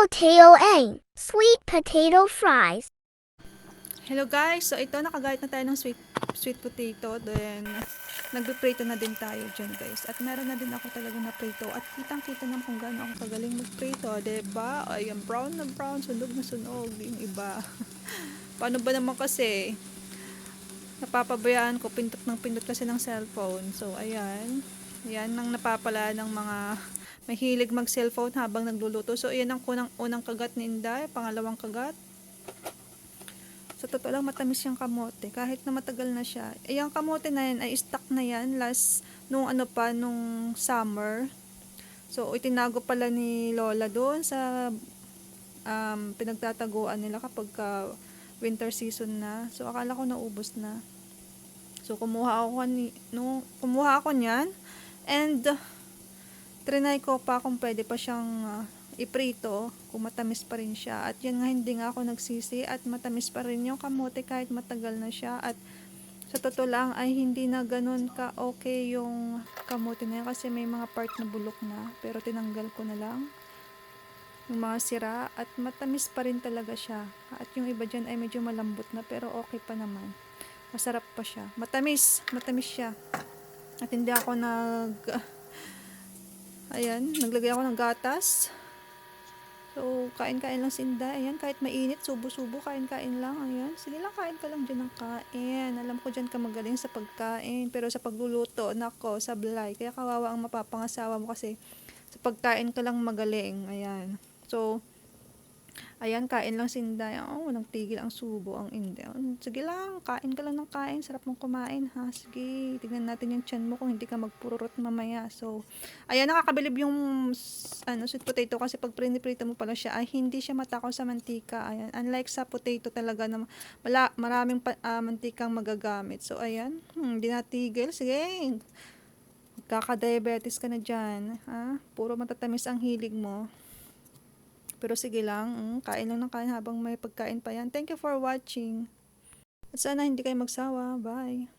Potato sweet potato fries. Hello guys, so ito nakagayat na tayo ng sweet potato, then nagbe-prito na din tayo dyan guys. At meron na din ako talaga na prito at kitang-kita naman kung gaano ako kagaling mag-prito, diba? Ay, brown na brown, sunog na sunog, yung iba. Paano ba naman kasi? Napapabayaan ko, pindot ng pindot kasi ng cellphone. So, ayan. Yan ang napapala ng mga mahilig mag-cellphone habang nagluluto. So, ayan ang unang kagat ni Inday, pangalawang kagat. Sa totoo lang, matamis yung kamote. Kahit na matagal na siya. Eh, yung kamote na yan ay stock na yan nung summer. So, itinago pala ni Lola doon sa pinagtataguan nila kapag winter season na. So, akala ko naubos na. So, kumuha ako niyan. And, trinay ko pa kung pwede pa siyang iprito kung matamis pa rin siya. At yan nga, hindi nga ako nagsisi at matamis pa rin yung kamote kahit matagal na siya. At sa totoo lang ay hindi na ganun ka okay yung kamote na yan kasi may mga part na bulok na. Pero tinanggal ko na lang yung mga sira at matamis pa rin talaga siya. At yung iba dyan ay medyo malambot na pero okay pa naman. Masarap pa siya. Matamis siya. At hindi ako naglagay ako ng gatas. So, kain-kain lang si Inday. Ayan, kahit mainit, subo-subo, kain-kain lang. Ayan, sige lang, kain ka lang dyan ng kain. Alam ko dyan ka magaling sa pagkain. Pero sa pagluluto, nako, sablay. Kaya kawawa ang mapapangasawa mo kasi sa pagkain ka lang magaling. Ayan. So, ayan, kain lang si Inday. Oh, walang tigil ang subo, ang Inday. Sige lang, kain ka lang ng kain. Sarap mong kumain, ha? Sige, tignan natin yung tiyan mo kung hindi ka magpururot mamaya. So, ayan, nakakabilib yung sweet potato kasi pag priniprito mo pala siya, ay hindi siya matakaw sa mantika. Ayan, unlike sa potato talaga na maraming mantikang magagamit. So, ayan, hindi natigil. Sige, kaka-diabetes ka na dyan, ha? Puro matatamis ang hilig mo. Pero sige lang, kain lang ng kain habang may pagkain pa yan. Thank you for watching. At sana hindi kayo magsawa. Bye.